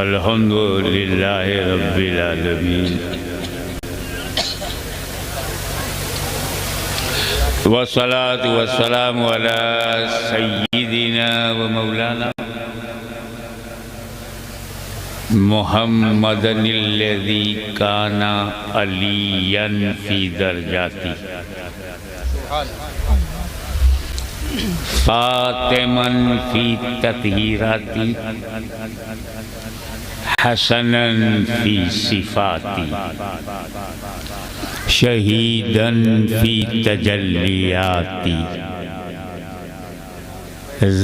अल्हम्दुलिल्लाहि रब्बिल आलमीन वस्सलातु वस्सलामु अला सय्यिदिना व मौलाना मुहम्मदनिल्लज़ी काना अलियन फी दरजाती फातिमन फी तत्हीराती हसनन फी सिफाती शहीदन फी तजल्लियाती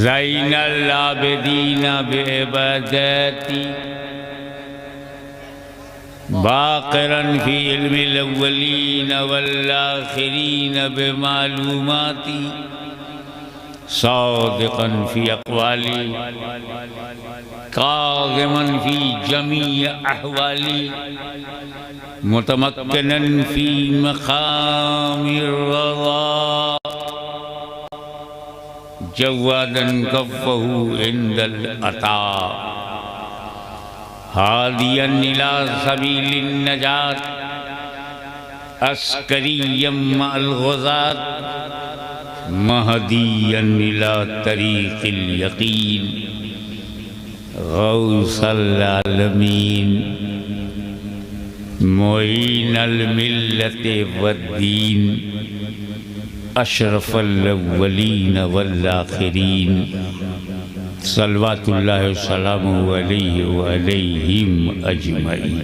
ज़ैनल आबिदीन बिइबादती बाक़िरन फी इल्मिल अव्वलीन वल आखिरीन बिमालूमाती सादिक़न फी अक़वाली काज़िमन फी जमी अहवाली मुतमक्किनन फी मक़ामिर रज़ा जव्वादन कफ़्फ़हु इंदल अता हादियन इला सबीलिन नजात अस्करियम मअल गुज़ात महदियन इला तरीक़िल यक़ीन गौसल आलमीन मुईनल मिल्लत वद्दीन अशरफल अव्वलीन वल आखिरीन सल्लल्लाहु सलामुहु अलैहि व अलैहिम अजमईन।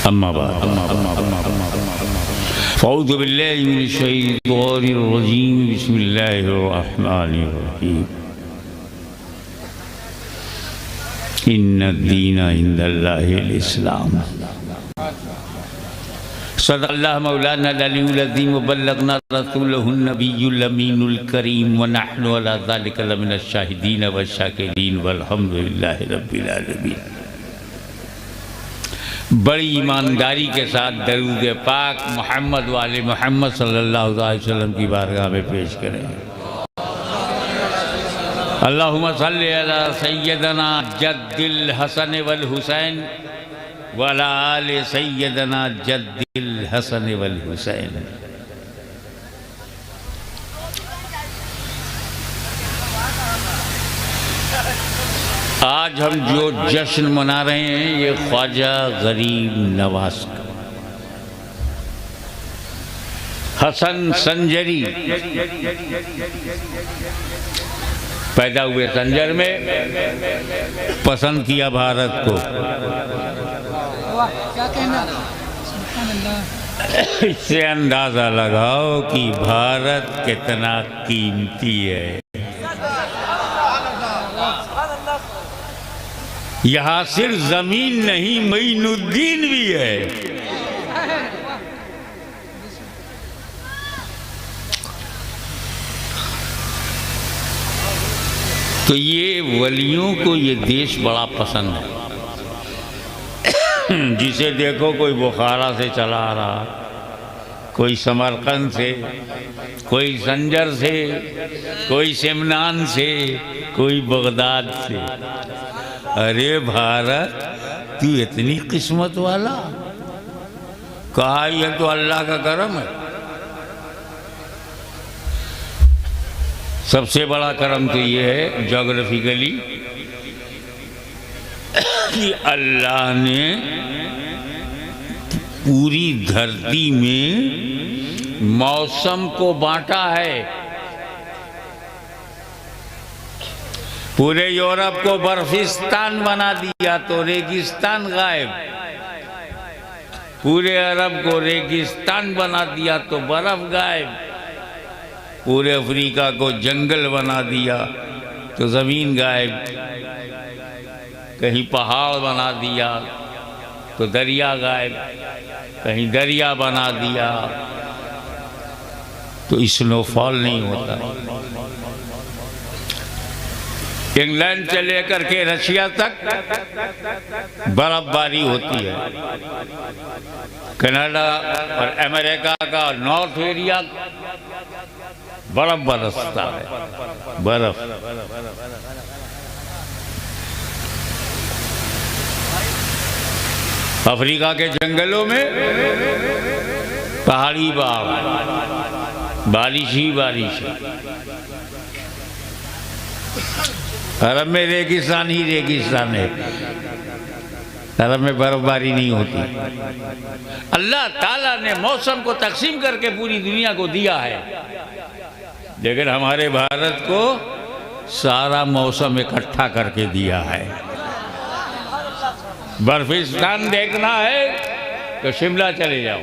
अम्मा बाद फ़ऊज़ु बिल्लाहि मिनश शैतानिर रजीम बिस्मिल्लाहिर रहमानिर रहीम इन्नद-दीना इंदल्लाहिल इस्लाम सदक़ल्लाहु मौलाना अल-अलीयुल अज़ीम व बल्लगना रसूलहुन नबियुल अमीनुल करीम व नहनु अला ज़ालिका लमिनश शाहिदीन व शाकिरीन वल्हम्दुलिल्लाहि रब्बिल आलमीन। बड़ी ईमानदारी के साथ दरूद पाक मोहम्मद वाले मोहम्मद सल्लल्लाहु अलैहि वसल्लम की बारगाह में पेश करें। अल्लाहुम्मा सल्लि अला सय्यदना जद्दिल हसन वल हुसैन व अला आले सय्यदना जद्दिल हसन वल हुसैन। आज हम जो जश्न मना रहे हैं ये ख्वाजा गरीब नवाज का हसन संजरी पैदा हुए संजर में, पसंद किया भारत को। इससे अंदाजा लगाओ कि भारत कितना कीमती है। यहाँ सिर्फ जमीन नहीं मोइनुद्दीन भी है। तो ये वलियों को ये देश बड़ा पसंद है। जिसे देखो कोई बुखारा से चला आ रहा, कोई समरकंद से, कोई संजर से, कोई सिमनान से, कोई बगदाद से। अरे भारत तू इतनी किस्मत वाला, कहा यह तो अल्लाह का करम है। सबसे बड़ा करम तो ये है जोग्राफिकली कि अल्लाह ने पूरी धरती में मौसम को बांटा है। पूरे यूरोप को बर्फिस्तान बना दिया तो रेगिस्तान गायब, पूरे अरब को रेगिस्तान बना दिया तो बर्फ गायब, पूरे अफ्रीका को जंगल बना दिया तो ज़मीन गायब, कहीं पहाड़ बना दिया तो दरिया गायब, कहीं दरिया बना दिया तो स्नोफॉल नहीं होता। इंग्लैंड से लेकर के रशिया तक बर्फबारी होती है। कनाडा और अमेरिका का नॉर्थ एरिया बर्फ बरसता है, बर्फ। अफ्रीका के जंगलों में पहाड़ी बाढ़, बारिश ही बारिश। अरब में रेगिस्तान ही रेगिस्तान है, अरब में बर्फबारी नहीं होती। अल्लाह ताला ने मौसम को तकसीम करके पूरी दुनिया को दिया है, लेकिन हमारे भारत को सारा मौसम इकट्ठा करके दिया है। बर्फिस्तान देखना है तो शिमला चले जाओ,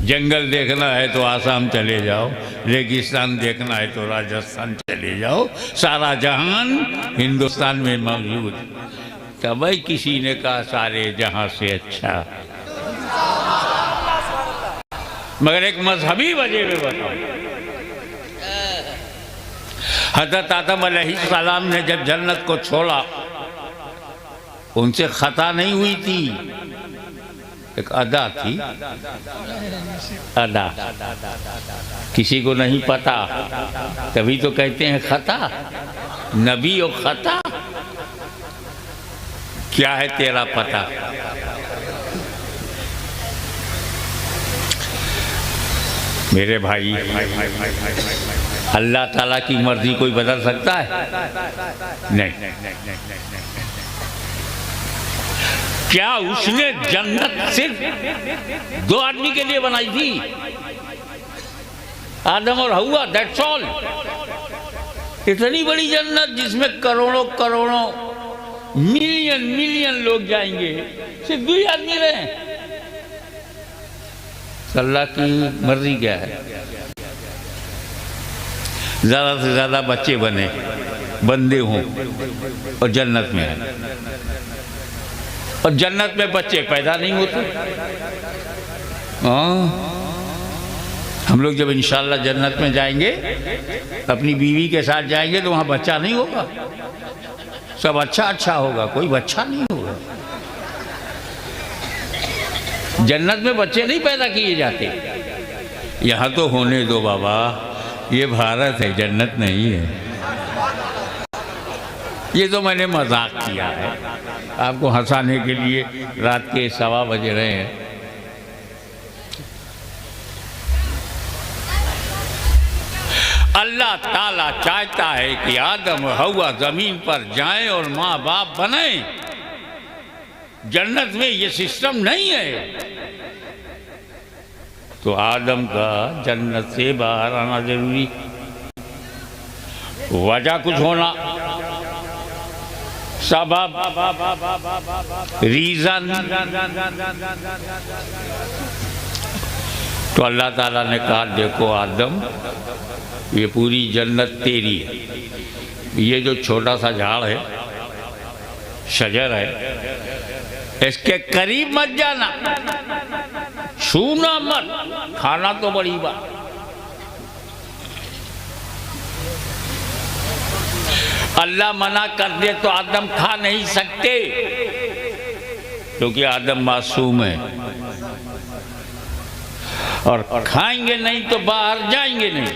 जंगल देखना है तो आसाम चले जाओ, रेगिस्तान देखना है तो राजस्थान चले जाओ। सारा जहान हिंदुस्तान में मौजूद। तभी किसी ने कहा सारे जहां से अच्छा। मगर एक मजहबी वजह में बताओ, हज़रत आदम अलैहिस्सलाम ने जब जन्नत को छोड़ा, उनसे खता नहीं हुई थी, एक अदा थी, अदा। किसी को नहीं पता, तभी तो कहते हैं खता। नबी और खता, क्या है तेरा पता? मेरे भाई, अल्लाह ताला की मर्जी कोई बदल सकता है? नहीं। क्या उसने जन्नत सिर्फ दो आदमी के लिए बनाई थी? आदम और हव्वा, दैट्स ऑल। इतनी बड़ी जन्नत जिसमें करोड़ों करोड़ों मिलियन मिलियन लोग जाएंगे, सिर्फ दो ही आदमी रहे। अल्लाह की मर्जी क्या है? ज्यादा से ज्यादा बच्चे बने, बंदे हों और जन्नत में है। और जन्नत में बच्चे पैदा नहीं होते। हम लोग जब इंशाल्लाह जन्नत में जाएंगे, अपनी बीवी के साथ जाएंगे, तो वहाँ बच्चा नहीं होगा, सब अच्छा अच्छा होगा, कोई बच्चा नहीं होगा। जन्नत में बच्चे नहीं पैदा किए जाते। यहाँ तो होने दो बाबा, ये भारत है, जन्नत नहीं है। ये तो मैंने मजाक किया है, आपको हंसाने के लिए। रात के 1:15 बज रहे हैं। अल्लाह ताला चाहता है कि आदम और हव्वा जमीन पर जाएं और माँ बाप बने। जन्नत में ये सिस्टम नहीं है, तो आदम का जन्नत से बाहर आना जरूरी। वजह कुछ होना, सबब, रीजन। तो अल्लाह ताला ने कहा, देखो आदम, ये पूरी जन्नत तेरी है। ये जो छोटा सा झाड़ है, शजर है, इसके करीब मत जाना, छूना मत, खाना तो बड़ी बात। अल्लाह मना कर दे तो आदम खा नहीं सकते, क्योंकि आदम मासूम है। और खाएंगे नहीं तो बाहर जाएंगे नहीं।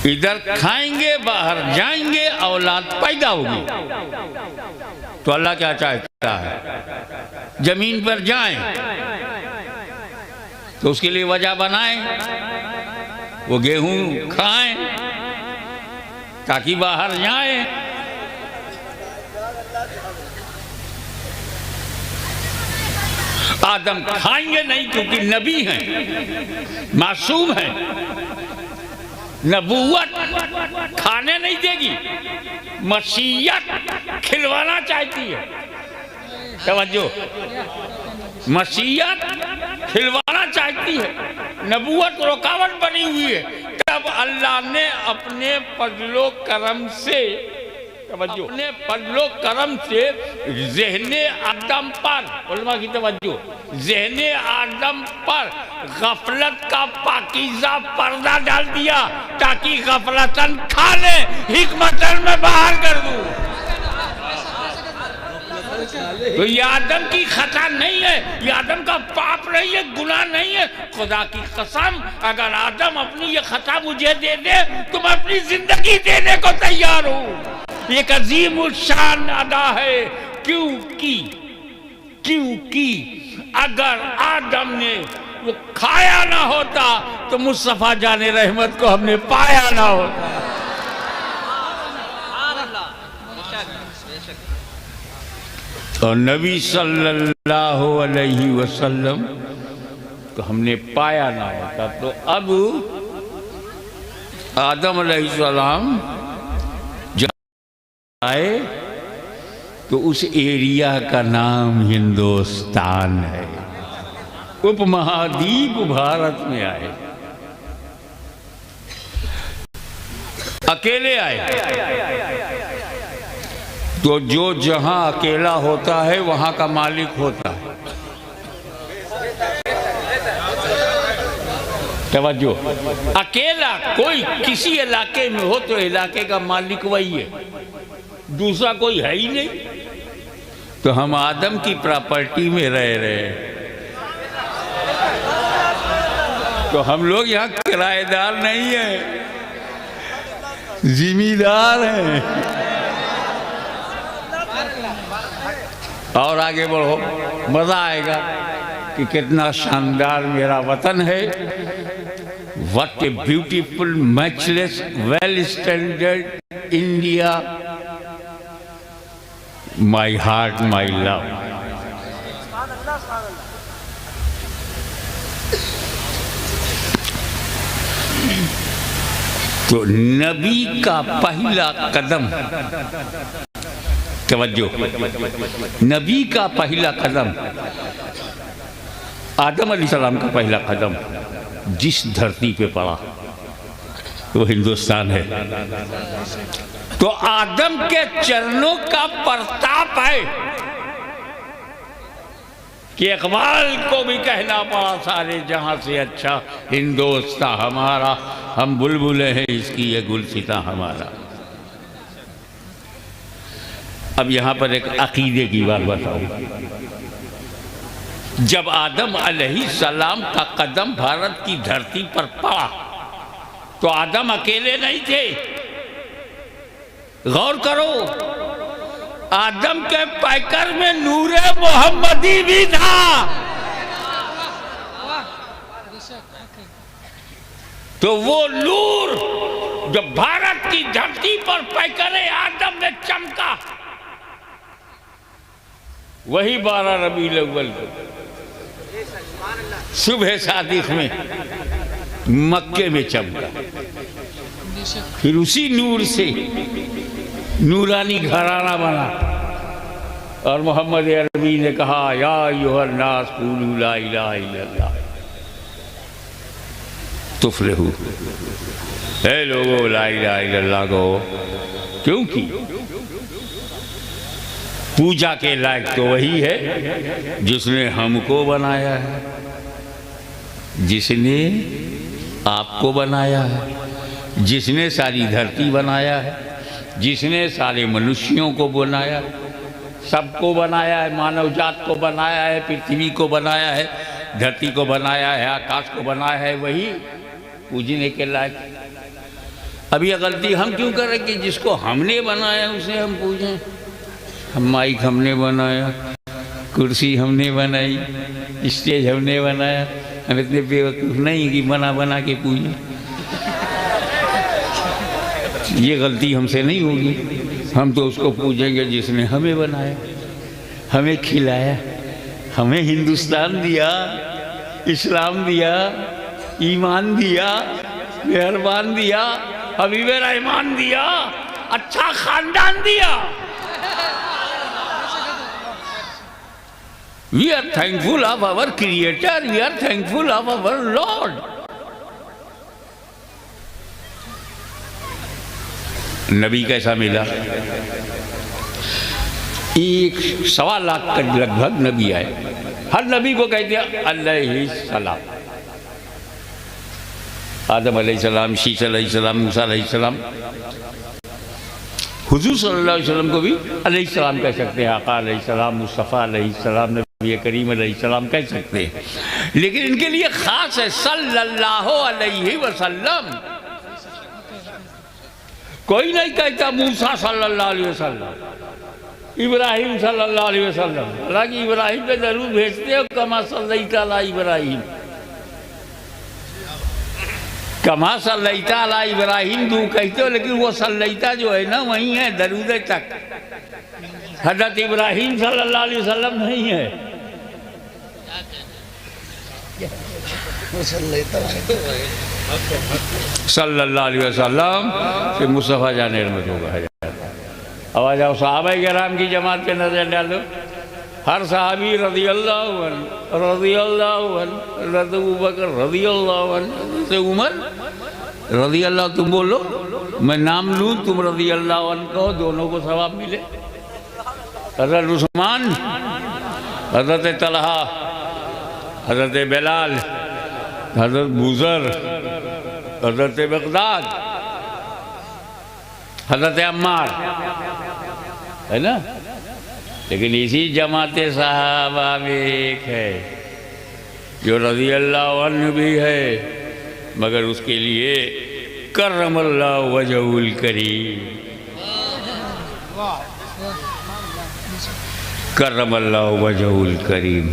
इधर खाएंगे, बाहर जाएंगे, औलाद पैदा होगी। तो अल्लाह क्या चाहता है? जमीन पर जाएं, तो उसके लिए वजह बनाएं, वो गेहूं खाएं ताकि बाहर जाएं। आदम खाएंगे नहीं क्योंकि नबी हैं, मासूम हैं। नबूवत खाने नहीं देगी, मसीयत खिलवाना चाहती है। तवज्जो, मसीयत खिलवाना चाहती है, नबूवत रुकावट बनी हुई है। तब अल्लाह ने अपने फजलो करम से अपने फजलो करम से ज़हने आदम पर, उलमा की तवज्जो, ज़हने आदम पर गफलत का पाकीज़ा पर्दा डाल दिया ताकि गफलतन खा ले, हिकमतन में बाहर कर दूं। तो ये आदम की खता नहीं है, ये आदम का पाप नहीं है, गुनाह नहीं है। खुदा की कसम, अगर आदम अपनी ये खता मुझे दे दे तो मैं अपनी जिंदगी देने को तैयार हूं। एक अजीम शान अदा है, क्योंकि अगर आदम ने वो खाया ना होता तो मुस्तफा जाने रहमत को हमने पाया ना होता। और नबी सल्लल्लाहु अलैहि वसल्लम को हमने पाया ना होता। तो अब आदम अलैहिस्सलाम जब आए तो उस एरिया का नाम हिंदुस्तान है, उपमहाद्वीप भारत में आए, अकेले आए। तो जो जहां अकेला होता है वहां का मालिक होता है। तवज्जो, अकेला कोई किसी इलाके में हो तो इलाके का मालिक वही है, दूसरा कोई है ही नहीं। तो हम आदम की प्रॉपर्टी में रह रहे हैं, तो हम लोग यहाँ किराएदार नहीं है, जिम्मेदार हैं। और आगे बढ़ो, मजा आएगा कि कितना शानदार मेरा वतन है। What a beautiful, matchless, well standard India, my heart, my love. तो नबी का पहला कदम, तवज्जो, नबी का पहला कदम, आदम अलैहिस्सलाम का पहला कदम जिस धरती पे पड़ा वो हिंदुस्तान है। तो आदम के चरणों का प्रताप है कि इकबाल को भी कहना पड़ा सारे जहां से अच्छा हिंदुस्तान हमारा, हम बुलबुले हैं इसकी, ये गुलसिता हमारा। अब यहां पर एक अकीदे की बात बताऊं। जब आदम अलैहिस्सलाम का कदम भारत की धरती पर पड़ा तो आदम अकेले नहीं थे। गौर करो, आदम के पैकर में नूरे मोहम्मदी भी था। तो वो नूर जब भारत की धरती पर पैकरे आदम में चमका, वही 12 रबीउल अव्वल को सुबह सादिक में मक्के में चमका। फिर उसी नूर से नूरानी घराना बना और मोहम्मद अरबी ने कहा, या अय्युहन नास क़ूलू ला इलाहा इल्लल्लाह तुफ़्लिहू, हे लोगो ला इलाहा इल्लल्लाह को। क्योंकि पूजा के लायक तो वही है जिसने हमको बनाया है, जिसने आपको बनाया है, जिसने सारी धरती बनाया है, जिसने सारे मनुष्यों को बनाया है, सबको बनाया है, मानव जात को बनाया है, पृथ्वी को बनाया है, धरती को बनाया है, आकाश को बनाया है, वही पूजने के लायक। अब यह गलती हम क्यों करें कि जिसको हमने बनाया उसे हम पूजें? हम माइक हमने बनाया, कुर्सी हमने बनाई, स्टेज हमने बनाया, हम इतने बेवकूफ़ नहीं कि बना बना के पूजें। ये गलती हमसे नहीं होगी। हम तो उसको पूजेंगे जिसने हमें बनाया, हमें खिलाया, हमें हिंदुस्तान दिया, इस्लाम दिया, ईमान दिया, मेहरबान दिया, हबीब रहमान दिया, अच्छा खानदान दिया। We are thankful of our Creator. We are thankful of our Lord. नबी कैसा मिला? 1.25 लाख का लगभग नबी आए। हर नबी को कहते हैं अलैहिस्सलाम। आदम अलैहिस्सलाम, शीश अलैहिस्सलाम, मूसा अलैहिस्सलाम। हुजूर सल्लल्लाहु अलैहि वसल्लम को भी अलैहिस्सलाम कह सकते हैं, आका अलैहिस्सलाम, मुस्तफ़ा अलैहिस्सलाम, नबी करीम अलैहिस्सलाम कह सकते हैं। लेकिन इनके लिए खास है सल्लल्लाहु अलैहि वसल्लम। कोई नहीं कहता मूसा सल्लल्लाहु अलैहि वसल्लम, इब्राहिम सल्लल्लाहु अलैहि वसल्लम। हालांकि इब्राहिम पे जरूर भेजते हो, कमा सल्लैता अला इब्राहिम, कमा सल्लैता अला इब्राहिम तू कहते हो, लेकिन वो सल्लैता जो है ना वही है दरूद तक। हजरत इब्राहिम सल्लल्लाहु अलैहि वसल्लम नहीं है। सल्लल्लाहु अलैहि वसल्लम से मुस्तफ़ा जाने रहमत होगा। अब आ जाओ सहाबा किराम की जमात पे नजर डालो। हर सहाबी रज़ियल्लाहु अन्हु, रज़ियल्लाहु अन्हु, हज़रत अबू बकर रज़ियल्लाहु अन्हु, हज़रत उमर रज़ियल्लाहु, तुम बोलो मैं नाम लूँ तुम रज़ियल्लाहु अन्हु कहो, दोनों को सवाब मिले। हज़रत उस्मान, हज़रत तलहा, हज़रत बिलाल, हज़रत बुज़र, हज़रत बगदाद, हज़रत अम्मार, है ना। लेकिन इसी जमात सहाबा में एक है जो रज़ियल्लाहु अन्हु भी है, मगर उसके लिए करमल्लाहु वजहुल करीम, करमल्लाहु वजहुल करीम।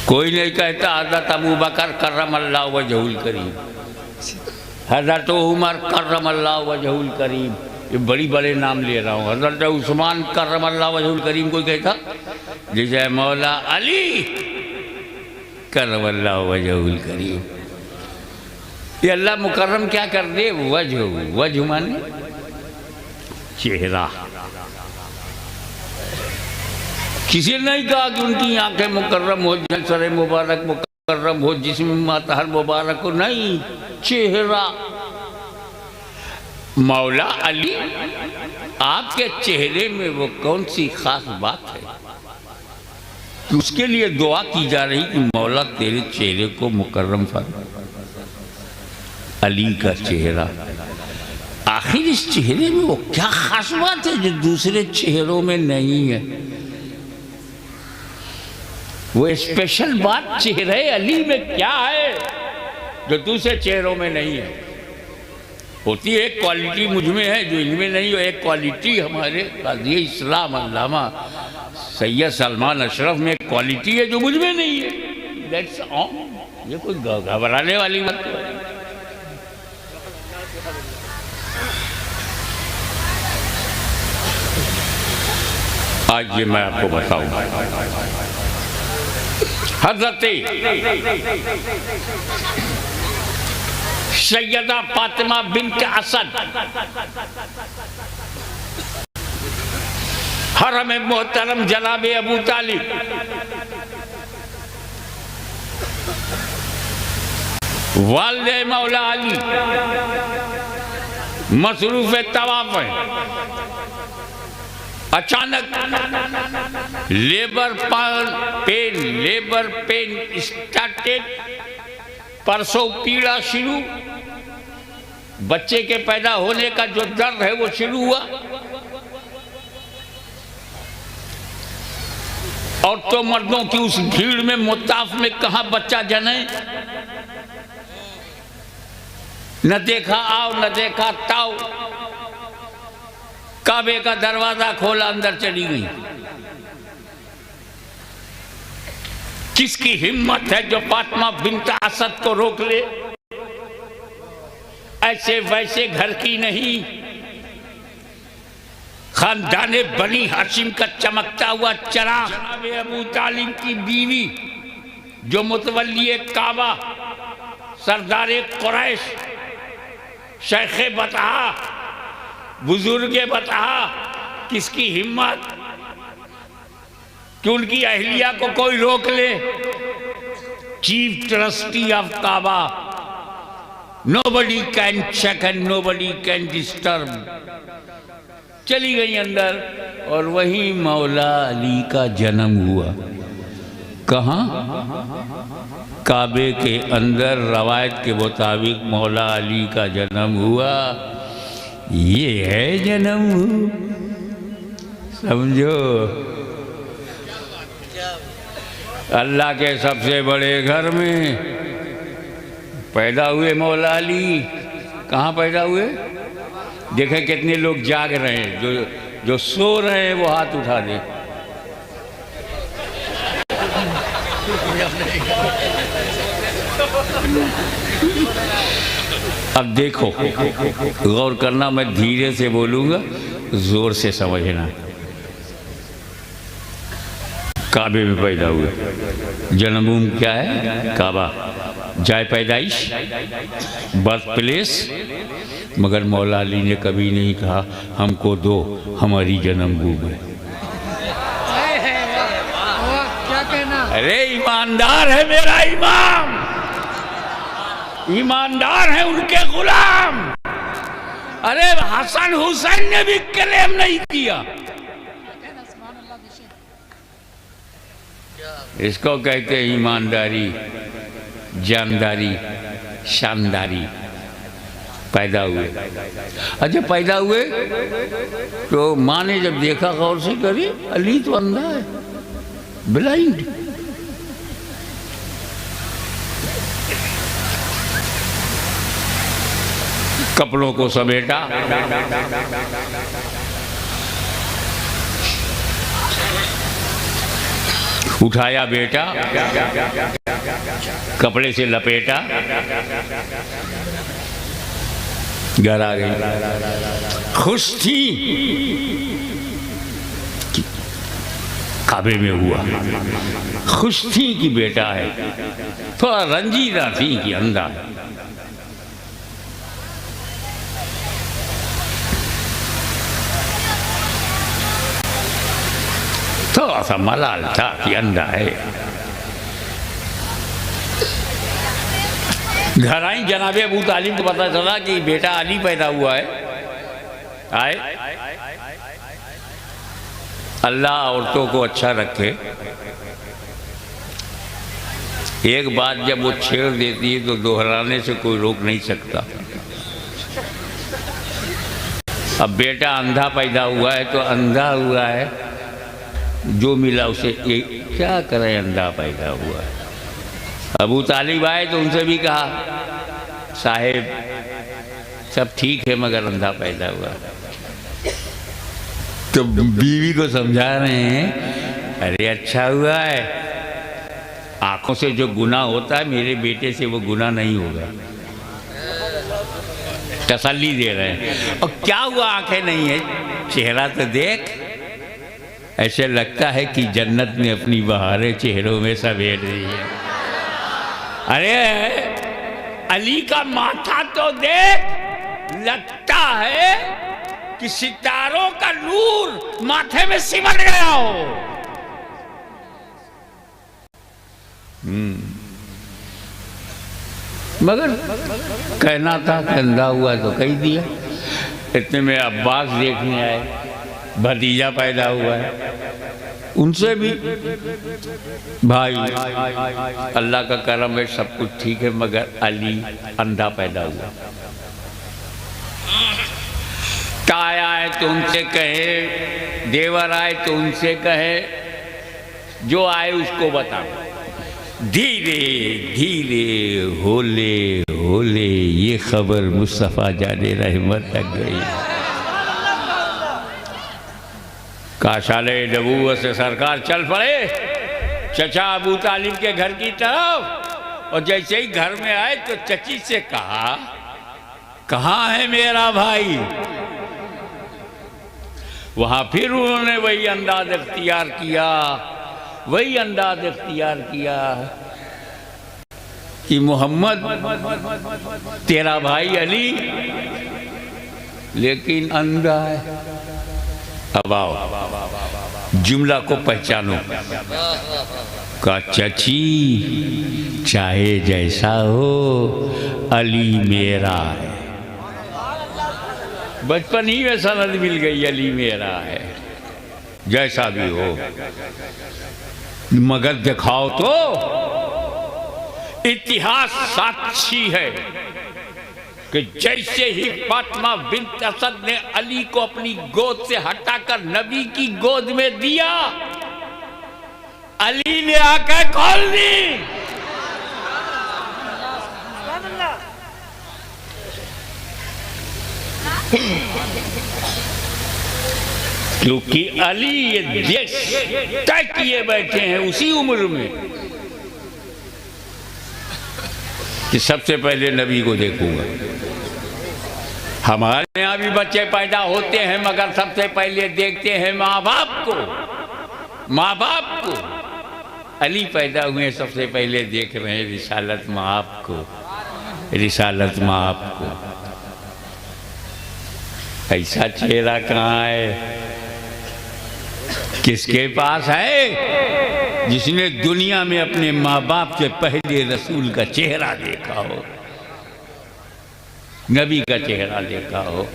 कोई नहीं कहता हज़रत अबू बकर करमल्लाहु वजहुल करीम, हज़रत उमर करमल्लाहु वजहुल करीम। ये बड़ी बड़े नाम ले रहा हूँ। हज़रत उस्मान करमल्लाहु वजहुल करीम कोई कहता, जैसे मौला अली करमल्लाहु वजहुल करीम। ये अल्लाह मुकर्रम क्या कर दे, वजह, वजह माने चेहरा। किसी ने नहीं कहा कि उनकी आंखें मुकर्रम हो, सर मुबारक मुकर्रम हो, जिस्म मातहर मुबारक हो, नहीं, चेहरा। मौला अली आपके चेहरे में वो कौन सी खास बात है कि उसके लिए दुआ की जा रही कि मौला तेरे चेहरे को मुकर्रम फरमा। अली का चेहरा, आखिर इस चेहरे में वो क्या खास बात है जो दूसरे चेहरों में नहीं है? वो स्पेशल बात चेहरे अली में क्या है जो दूसरे चेहरों में नहीं है? होती है एक क्वालिटी मुझ में है जो इनमें नहीं हो। एक क्वालिटी हमारे काज़ी इस्लाम अल्लामा सैयद सलमान अशरफ में एक क्वालिटी है जो मुझ में नहीं है। That's all. ये कोई घबराने वाली बात है? आज ये मैं आपको बताऊंगा। हज़रत सैयदा फातिमा बिन्त असद हरम मोहतरम जनाब अबू तालिब वालिद मौला अली मसरूफ तवाफ है। अचानक लेबर पेन स्टार्टेड, परसों पीड़ा शुरू, बच्चे के पैदा होने का जो दर्द है वो शुरू हुआ। और तो मर्दों की उस भीड़ में मुताफ में कहां बच्चा जने, न देखा आओ न देखा ताओ, काबे का दरवाजा खोला, अंदर चली गई। किसकी हिम्मत है जो फातिमा बिन्त असद को रोक ले? ऐसे वैसे घर की नहीं, खानदाने बनी हाशिम का चमकता हुआ चराग, जनाब अबू तालिब की बीवी जो मुतवल्ली काबा, सरदार कुरैश, शेख बतहा, बुजुर्ग बतहा, किसकी हिम्मत कि उनकी अहलिया को कोई रोक ले? Chief trustee of Kaaba Nobody can check and nobody can disturb. चली गई अंदर और वहीं मौला अली का जन्म हुआ। कहाँ? काबे के अंदर रवायत के मुताबिक मौला अली का जन्म हुआ। ये है जन्म, समझो। अल्लाह के सबसे बड़े घर में पैदा हुए मौला अली। कहाँ पैदा हुए? देखें कितने लोग जाग रहे हैं, जो सो रहे हैं वो हाथ उठा दें। अब देखो, गौर करना, मैं धीरे से बोलूंगा, जोर से समझना। काबे में पैदा हुए, जन्मभूमि क्या है? काबा, जाए पैदाइश, बर्थ प्लेस। मगर मौला अली ने कभी नहीं कहा हमको दो, हमारी जन्मभूमि है। अरे ईमानदार है मेरा इमाम, ईमानदार है उनके गुलाम। अरे हसन हुसैन ने भी क्लेम नहीं किया। इसको कहते हैं ईमानदारी, जानदारी, शानदारी। पैदा हुए, अच्छा पैदा हुए तो माँ ने जब देखा, गौर से करी, अली तो अंधा है, ब्लाइंड। कपड़ों को समेटा, उठाया बेटा, कपड़े से लपेटा, घर आ गई। खुश थी, काबे में हुआ। खुश थी कि बेटा है, थोड़ा रंजीदा थी कि अंधा है। थोड़ा सा मलाल था कि अंधा है। घर आई, जनाबे अबू तालिब को पता चला कि बेटा अली पैदा हुआ है। आए, अल्लाह औरतों को अच्छा रखे। एक बात जब वो छेड़ देती है तो दोहराने से कोई रोक नहीं सकता। अब बेटा अंधा पैदा हुआ है तो अंधा हुआ है, जो मिला उसे क्या करें, अंधा पैदा हुआ है। अबू तालिब आए तो उनसे भी कहा साहेब सब ठीक है मगर अंधा पैदा हुआ। तो बीवी को समझा रहे हैं, अरे अच्छा हुआ है, आंखों से जो गुनाह होता है मेरे बेटे से वो गुनाह नहीं होगा। तसल्ली दे रहे हैं। और क्या हुआ, आंखें नहीं है, चेहरा तो देख, ऐसे लगता है कि जन्नत में अपनी बहारें चेहरों में समेट रही है। अरे अली का माथा तो देख, लगता है कि सितारों का नूर माथे में सिमट गया हो। मगर कहना था कि अंधा हुआ तो कह दिया। इतने में अब्बास देखने आए, भतीजा पैदा हुआ है। उनसे भी भाई अल्लाह का करम है, सब कुछ ठीक है, मगर अली अंधा पैदा हुआ। ताया आए तो उनसे कहे, देवर आए तो उनसे कहे, जो आए उसको बताओ। धीरे धीरे होले होले ये खबर मुस्तफ़ा जाने रहमत तक गई। काशाले नबूवत से सरकार चल पड़े चचा अबू तालिब के घर की तरफ। और जैसे ही घर में आए तो चची से कहा, कहाँ है मेरा भाई? वहां फिर उन्होंने वही अंदाज इख्तियार किया, वही अंदाज इख्तियार किया कि मोहम्मद तेरा भाई अली लेकिन अंधा है। अब आओ, जुमला को पहचानो। का चाची चाहे जैसा हो अली मेरा है। बचपन ही में सनद मिल गई, अली मेरा है, जैसा भी हो। मगर दिखाओ तो इतिहास साक्षी है कि जैसे ही फातिमा बिन्त असद ने अली को अपनी गोद से हटाकर नबी की गोद में दिया, अली ने आकर खोल दी। क्योंकि अली ये देश तय किए बैठे हैं उसी उम्र में कि सबसे पहले नबी को देखूंगा। हमारे यहाँ भी बच्चे पैदा होते हैं मगर सबसे पहले देखते हैं माँ बाप को। माँ बाप को अली पैदा हुए, सबसे पहले देख रहे हैं रिसालत माँ को, रिसालत माँ को। ऐसा चेहरा कहाँ है, किसके पास है जिसने दुनिया में अपने माँ बाप से पहले रसूल का चेहरा देखा हो, नबी का चेहरा देखा हो।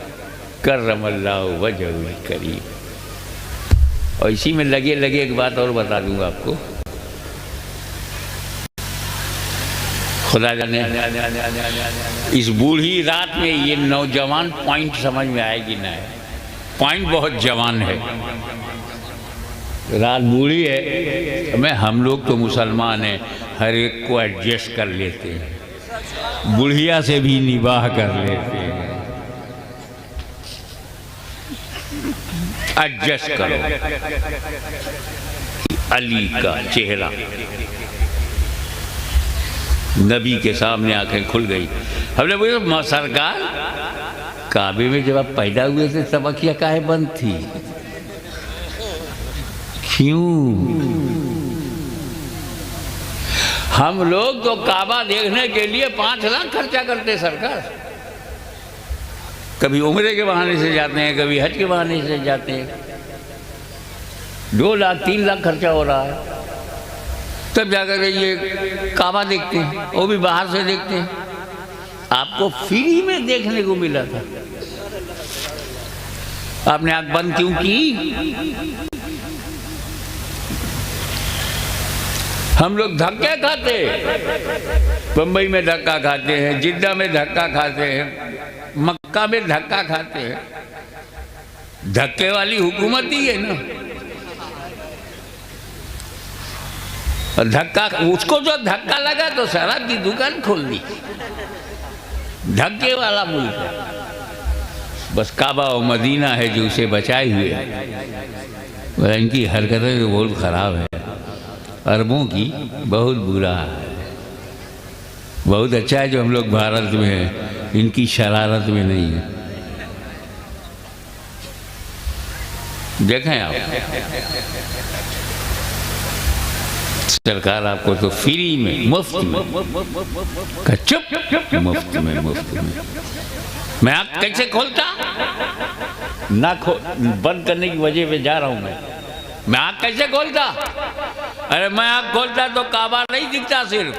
करमल्लाहु वजहुल करीम। और इसी में लगे लगे एक बात और बता दूंगा आपको। खुदा जाने इस बूढ़ी रात में ये नौजवान पॉइंट समझ में आएगी ना। पॉइंट बहुत जवान है। रात बूढ़ी है, मैं हम लोग तो मुसलमान हैं, हर एक को एडजस्ट कर लेते हैं, बुढ़िया से भी निबाह कर लेते हैं। एडजस्ट करो। अली का चेहरा नबी के सामने आंखें खुल गई। हमने बोला सरकार, काबे में जब आप पैदा हुए थे तब अखियाँ काहे बंद थी, क्यों? हम लोग तो काबा देखने के लिए 5 लाख खर्चा करते सरकार। कभी उम्रे के बहाने से जाते हैं, कभी हज के बहाने से जाते हैं। 2 लाख 3 लाख खर्चा हो रहा है, तब जाकर ये काबा देखते हैं, वो भी बाहर से देखते हैं। आपको फ्री में देखने को मिला था, आपने आंख बंद क्यों की? हम लोग धक्के खाते, बम्बई में धक्का खाते हैं, जिद्दा में धक्का खाते हैं, मक्का में धक्का खाते हैं। धक्के वाली हुकूमत ही है ना। और धक्का, उसको जो धक्का लगा तो शराब की दुकान खोल दी। धक्के वाला मुल्क है। बस काबा और मदीना है जो उसे बचाए हुए है। इनकी हरकतें तो बहुत खराब है, अरबों की बहुत बुरा है। बहुत अच्छा है जो हम लोग भारत में हैं, इनकी शरारत में नहीं है। देखें आप, सरकार आपको तो फ्री में, मुफ्त में, चुप मुफ्त में, मुफ्त में। मैं आँख कैसे खोलता ना, बंद करने की वजह पे जा रहा हूं मैं आँख कैसे खोलता? अरे मैं आँख खोलता तो काबा नहीं दिखता, सिर्फ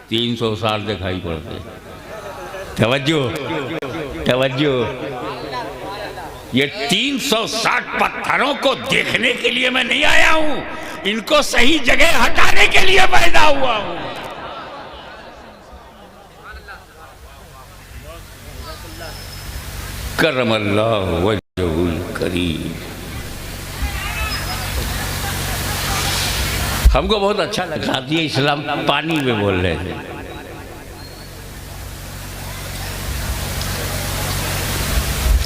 300 साल दिखाई पड़ते। तवज्जो तवज्जो, ये 360 पत्थरों को देखने के लिए मैं नहीं आया हूं, इनको सही जगह हटाने के लिए पैदा हुआ हूं। करमल्लाहु वजहुल करीम। हमको बहुत अच्छा लगा। ये इस्लाम पानी में बोल रहे थे।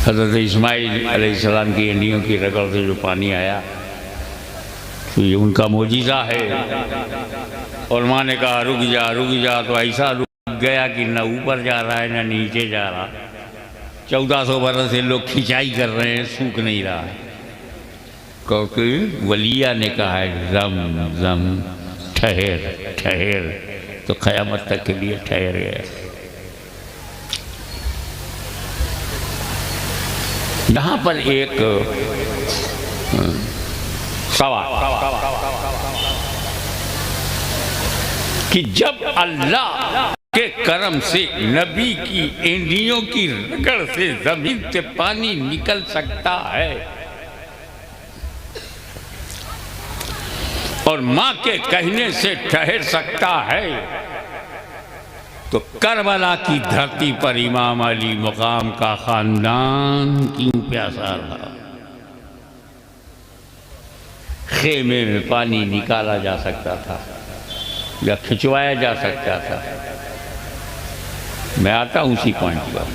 हज़रत इस्माइल अलैहिस्सलाम की एंडियों की रगड़ से जो पानी आया तो ये उनका मोजिज़ा है। और माँ ने कहा रुक जा, तो ऐसा रुक गया कि न ऊपर जा रहा है न नीचे जा रहा। 1400 बरस से लोग खिंचाई कर रहे हैं, सूख नहीं रहा है। क्योंकि वलिया ने कहा है जम जम, ठहर ठहर, तो क़यामत तक के लिए ठहर गया। यहाँ पर एक सवाल कि जब अल्लाह के करम से नबी की एंडियों की रगड़ से जमीन से पानी निकल सकता है और मां के कहने से ठहर सकता है, तो करबला की धरती पर इमाम अली मुकाम का खानदान क्यों प्यासा रहा? खेमे में पानी निकाला जा सकता था या खिंचवाया जा सकता था। मैं आता हूं उसी पॉइंट पर।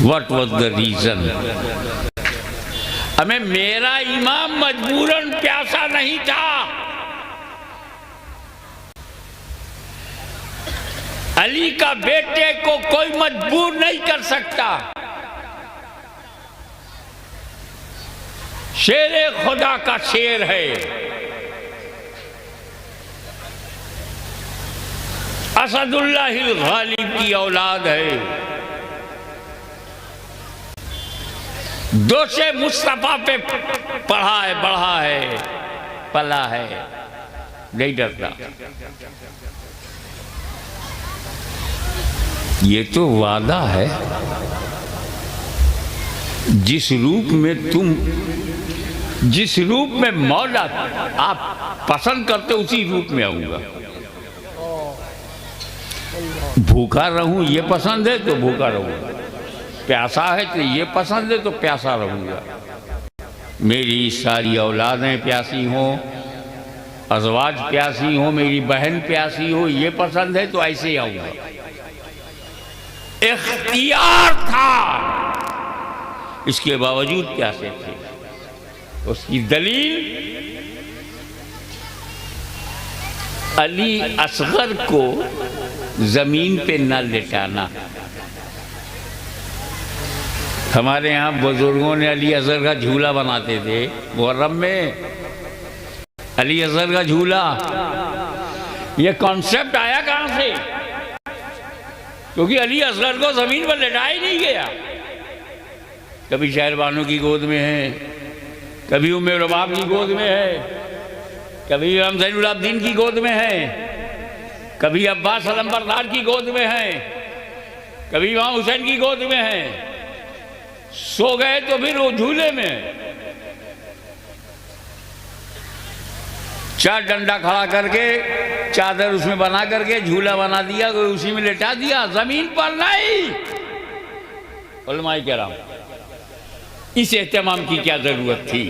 What was the reason? हमें मेरा इमाम मजबूरन प्यासा नहीं था, अली का बेटे को कोई मजबूर नहीं कर सकता। शेर खुदा का शेर है, असदुल्लाहिल गालिब की औलाद है, दोषे मुस्तफा पे पढ़ा है, बढ़ा है, पला है, नहीं डरता। ये तो वादा है, जिस रूप में तुम, जिस रूप में मौला आप पसंद करते उसी रूप में आऊंगा। भूखा रहूं ये पसंद है तो भूखा रहूंगा, प्यासा है तो ये पसंद है तो प्यासा रहूंगा। मेरी सारी औलादें प्यासी हों, अज़वाज प्यासी हो, मेरी बहन प्यासी हो, ये पसंद है तो ऐसे ही आऊंगा। इख्तियार था, इसके बावजूद प्यासे थे। उसकी दलील अली असगर को जमीन पे न लेटाना। हमारे यहाँ बुजुर्गों ने अली असगर का झूला बनाते थे मुहर्रम में। अली असगर का झूला, ये कॉन्सेप्ट आया कहाँ से? क्योंकि अली असगर को जमीन पर लेटाया ही नहीं गया। कभी शहरबानों की गोद में है, कभी उम्मे रबाब की गोद में है, कभी इमाम ज़ैनुल आबिदीन की गोद में है, कभी अब्बास अलमबरदार की गोद में है, कभी इमाम हुसैन की गोद में है। सो गए तो फिर वो झूले में। चार डंडा खड़ा करके, चादर उसमें बना करके झूला बना दिया, उसी में लेटा दिया, जमीन पर नहीं। उलमाए किराम, इस एहतमाम की क्या जरूरत थी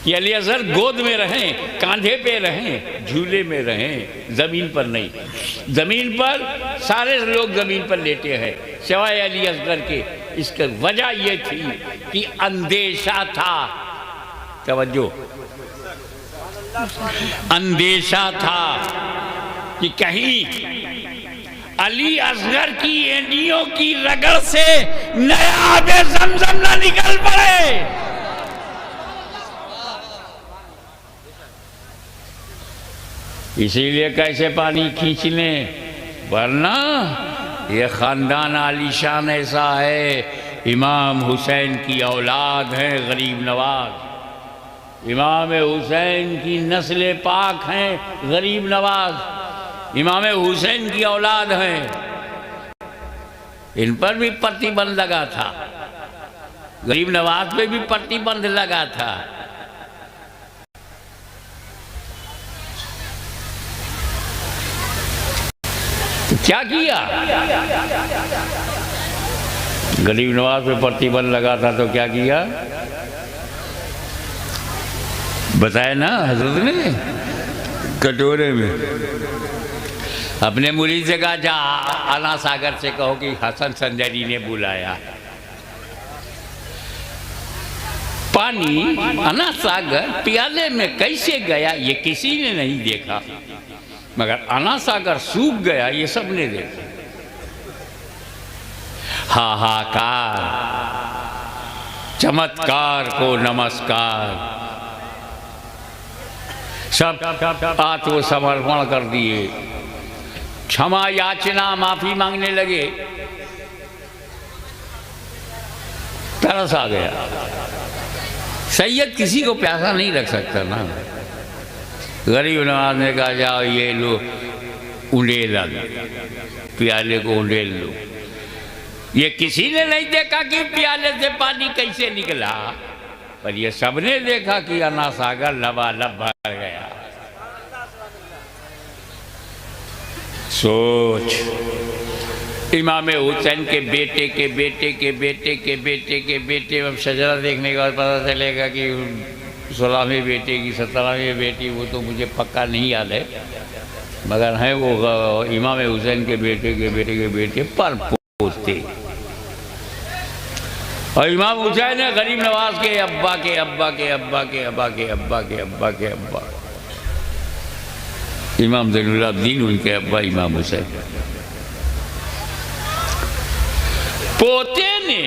कि अली असगर गोद में रहें, कांधे पे रहें, झूले में रहें, जमीन पर नहीं। जमीन पर सारे लोग जमीन पर लेटे हैं सिवाय अली असगर के। इसकी वजह यह थी कि अंदेशा था, तवज्जो, अंदेशा था कि कहीं अली असगर की एंडियों की रगड़ से नया आबे ज़मज़म ना निकल पड़े। इसीलिए कैसे पानी खींच लें, वरना ये खानदान आलीशान ऐसा है। इमाम हुसैन की औलाद हैं गरीब नवाज, इमाम हुसैन की नस्ल पाक हैं गरीब नवाज, इमाम हुसैन की औलाद हैं। इन पर भी प्रतिबंध लगा था, गरीब नवाज पे भी प्रतिबंध लगा था। तो क्या किया? गरीब नवाज पे प्रतिबंध लगा था तो क्या किया बताया ना हजरत ने? कटोरे में अपने मुरीद से कहा, जा आना सागर से कहो कि हसन संजरी ने बुलाया। पानी आना सागर प्याले में कैसे गया ये किसी ने नहीं देखा, मगर आना सागर सूख गया ये सब ने देखा। हाहाकार, चमत्कार को नमस्कार, सब आत्मसमर्पण कर दिए, क्षमा याचना माफी मांगने लगे। तरस आ गया। सैयद किसी को प्यासा नहीं रख सकता ना। गरीब नवाज ने कहा जाओ ये लो उंडेल प्याले को उंडेल लो। ये किसी ने नहीं देखा कि प्याले से पानी कैसे निकला, पर ये सबने देखा कि अना सागर लबालब भर गया। सोच, इमाम हुसैन के बेटे के बेटे के बेटे के बेटे के बेटे, अब शजरा देखने के बाद पता चलेगा कि 16वें बेटे की 17वें बेटी, वो तो मुझे पक्का नहीं याद है, मगर हैं वो इमाम हुसैन के बेटे के बेटे के बेटे पर पोते। और इमाम हुसैन है गरीब नवाज के अब्बा के अब्बा के अब्बा के अब्बा के अब्बा के अब्बा के अब्बा, इमाम ज़ैनुलाब्दीन उनके अब्बा इमाम हुसैन। पोते ने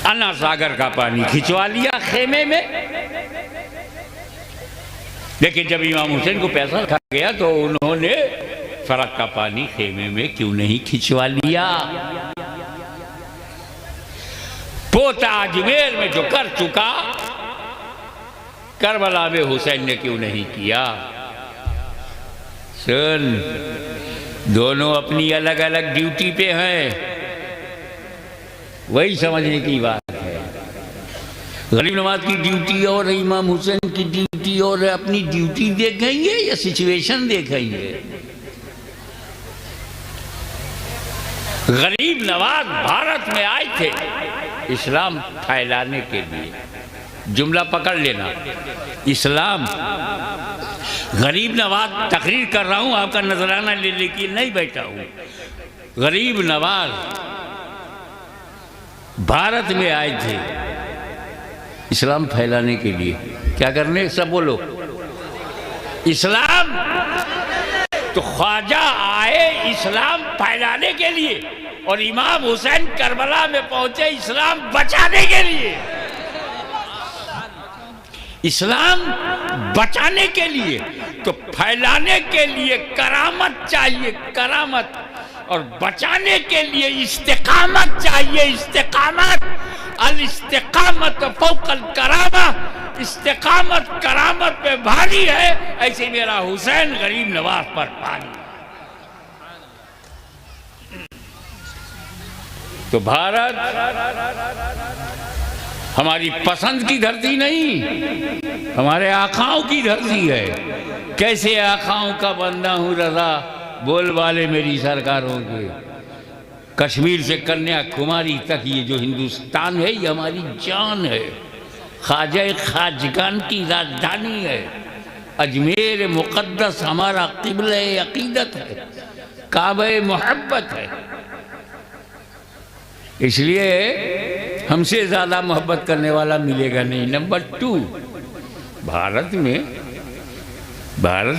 अन्ना सागर का पानी खिंचवा लिया खेमे में, लेकिन जब इमाम हुसैन को पैसा रखा गया तो उन्होंने फर्क का पानी खेमे में क्यों नहीं खिंचवा लिया। पोता अजमेर में जो कर चुका, करबला में हुसैन ने क्यों नहीं किया। सुन, दोनों अपनी अलग अलग ड्यूटी पे हैं, वही समझने की बात है। गरीब नवाज की ड्यूटी और इमाम हुसैन की ड्यूटी और, अपनी ड्यूटी देखेंगे या सिचुएशन देखेंगे। गरीब नवाज भारत में आए थे इस्लाम फैलाने के लिए, जुमला पकड़ लेना, इस्लाम। गरीब नवाज, तकरीर कर रहा हूं, आपका नजराना लेने के लिए नहीं बैठा हूं। गरीब नवाज भारत में आए थे इस्लाम फैलाने के लिए। क्या करने, सब बोलो इस्लाम। तो ख्वाजा आए इस्लाम फैलाने के लिए, और इमाम हुसैन करबला में पहुंचे इस्लाम बचाने के लिए। इस्लाम बचाने के लिए, तो फैलाने के लिए करामत चाहिए, करामत, और बचाने के लिए इस्तिकामत चाहिए, इस्तिकामत। अल इस्तिकामत फौकल करामा, इस्तिकामत करामत पे भारी है, ऐसे मेरा हुसैन गरीब नवाज पर भारी। तो भारत हमारी पसंद की धरती नहीं, हमारे आकाओं की धरती है। कैसे आकाओं का बंदा हूँ रजा, बोल वाले मेरी सरकारों के। कश्मीर से कन्याकुमारी तक ये जो हिंदुस्तान है, ये हमारी जान है। ख्वाजा खाजगान की राजधानी है। अजमेर मुक़द्दस हमारा क़िबला अक़ीदत है, काबा मोहब्बत है। इसलिए हमसे ज़्यादा मोहब्बत करने वाला मिलेगा नहीं। नंबर 2, भारत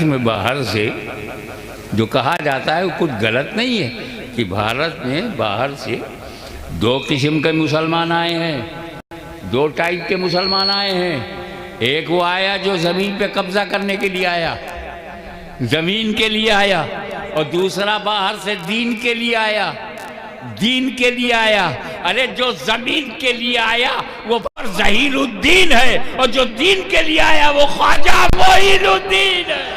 में बाहर से जो कहा जाता है वो कुछ गलत नहीं है कि भारत में बाहर से 2 किस्म के मुसलमान आए हैं, 2 टाइप के मुसलमान आए हैं। एक वो आया जो ज़मीन पे कब्जा करने के लिए आया, ज़मीन के लिए आया, और दूसरा बाहर से दीन के लिए आया, दीन के लिए आया। अरे जो जमीन के लिए आया वो ज़हीरुद्दीन है, और जो दीन के लिए आया वो ख्वाजा मोइनुद्दीन है।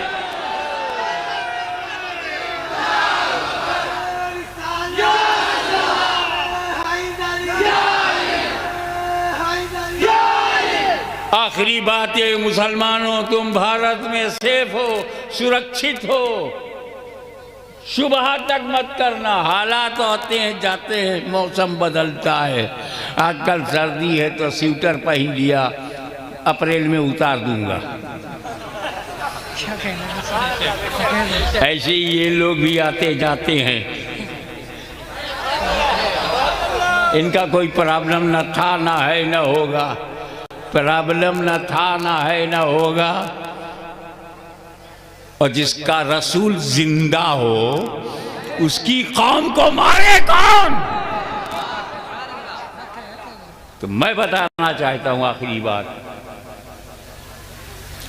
आखिरी बात ये, मुसलमानों तुम भारत में सेफ हो, सुरक्षित हो, सुबह तक मत करना। हालात आते हैं जाते हैं, मौसम बदलता है। आजकल सर्दी है तो स्वेटर पहन लिया, अप्रैल में उतार दूंगा। ऐसे ही ये लोग भी आते जाते हैं, इनका कोई प्रॉब्लम न था ना है न होगा, प्रॉब्लम न था ना है न होगा। और जिसका रसूल जिंदा हो उसकी कौम को मारे कौन। तो मैं बताना चाहता हूं आखिरी बात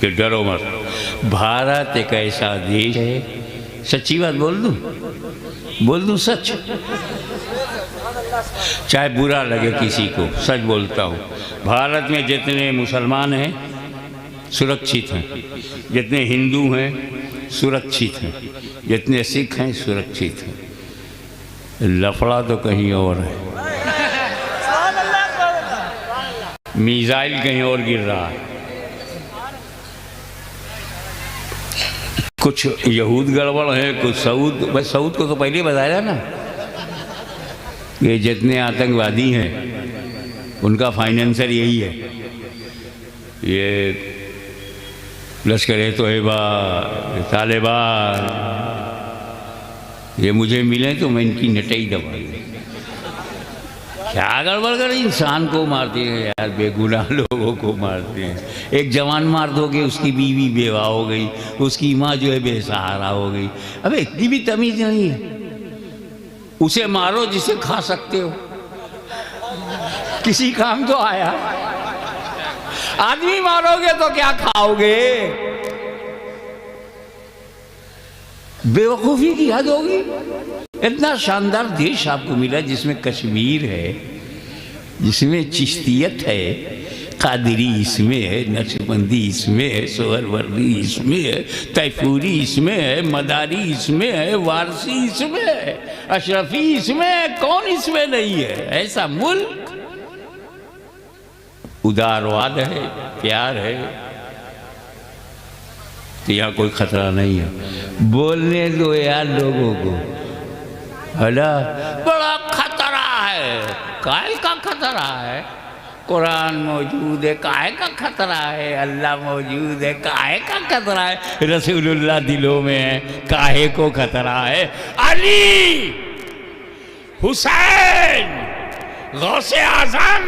कि डरो मत। भारत एक ऐसा देश है, सच्ची बात बोल दूं सच, चाहे बुरा लगे किसी को, सच बोलता हूँ। भारत में जितने मुसलमान हैं सुरक्षित हैं, जितने हिंदू हैं सुरक्षित हैं, जितने सिख हैं सुरक्षित हैं। लफड़ा तो कहीं और है, मिसाइल कहीं और गिर रहा है। कुछ यहूद गड़बड़ है, कुछ सऊद। बस सऊद को तो पहले बताया ना, ये जितने आतंकवादी हैं उनका फाइनेंसर यही है। ये लश्कर-ए-तोयबा, तालिबान, ये मुझे मिले तो मैं इनकी नटई दबा दूँ। क्या गड़बड़ कर, इंसान को मारते हैं यार, बेगुनाह लोगों को मारते हैं। एक जवान मार दोगे उसकी बीवी बेवा हो गई, उसकी माँ जो है बेसहारा हो गई। अबे इतनी भी तमीज़ नहीं है। उसे मारो जिसे खा सकते हो, किसी काम तो आया। आदमी मारोगे तो क्या खाओगे? बेवकूफ़ी की हद होगी। इतना शानदार देश आपको मिला जिसमें कश्मीर है, जिसमें चिश्तियत है, कादरी इसमें है, नक्शबंदी इसमें है, सोहरवर्दी इसमें है, तैफूरी इसमें है, मदारी इसमें है, वारसी इसमें है, अशरफी इसमें है। कौन इसमें नहीं है? ऐसा मुल्क, उदारवाद है, प्यार है, तो यहाँ कोई खतरा नहीं है। बोलने दो यार लोगों को, हला बड़ा खतरा है। काहे का खतरा है? कुरान मौजूद है, काहे का खतरा है? अल्लाह मौजूद है, काहे का खतरा है? रसूलुल्लाह दिलों में है, काहे को खतरा है? अली, हुसैन, गौसे आजम,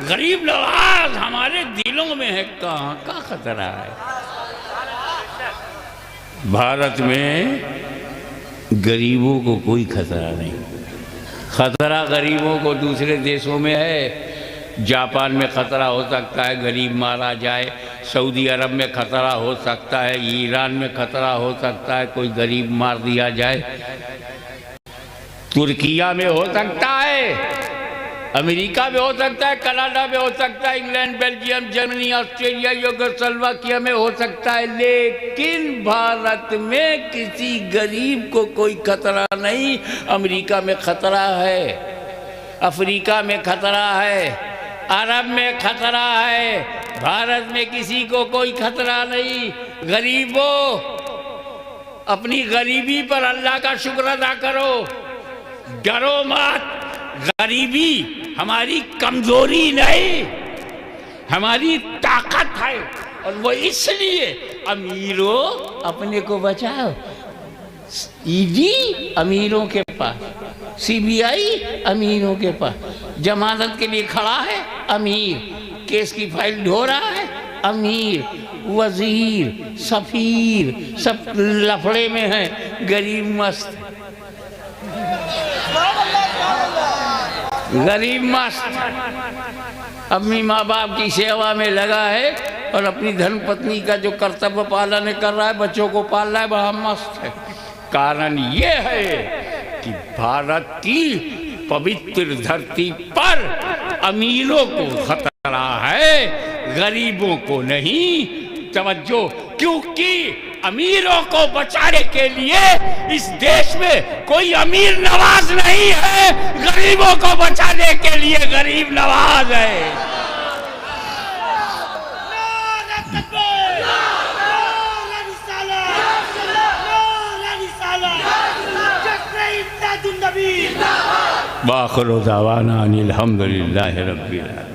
गरीब नवाज हमारे दिलों में है, कहाँ का खतरा है? भारत में गरीबों को कोई खतरा नहीं। खतरा गरीबों को दूसरे देशों में है। जापान में खतरा हो सकता है गरीब मारा जाए, सऊदी अरब में खतरा हो सकता है, ईरान में खतरा हो सकता है कोई गरीब मार दिया जाए, तुर्किया में हो सकता है, अमेरिका में हो सकता है, कनाडा में हो सकता है, England, Belgium, Germany, Australia, Yugoslavia में हो सकता है। लेकिन भारत में किसी गरीब को कोई खतरा नहीं। अमेरिका में खतरा है, अफ्रीका में खतरा है, अरब में खतरा है, भारत में किसी को कोई खतरा नहीं। गरीबों, अपनी गरीबी पर अल्लाह का शुक्र अदा करो, डरो मत। गरीबी हमारी कमजोरी नहीं, हमारी ताकत है, और वो इसलिए अमीरों अपने को बचाओ। ईडी अमीरों के पास, सीबीआई अमीरों के पास, जमानत के लिए खड़ा है अमीर, केस की फाइल ढो रहा है अमीर, वजीर, सफीर सब लफड़े में है, गरीब मस्त, गरीब मस्त अपनी माँ बाप की सेवा में लगा है और अपनी धन पत्नी का जो कर्तव्य पालन कर रहा है, बच्चों को पाल रहा है, बड़ा मस्त है। कारण ये है कि भारत की पवित्र धरती पर अमीरों को खतरा है, गरीबों को नहीं। तवज्जो, क्योंकि अमीरों को बचाने के लिए इस देश में कोई अमीर नवाज नहीं है, गरीबों को बचाने के लिए गरीब नवाज है। बाखिर दावाना अनिल हम्दुलिल्लाहि रब्बिल आलमीन।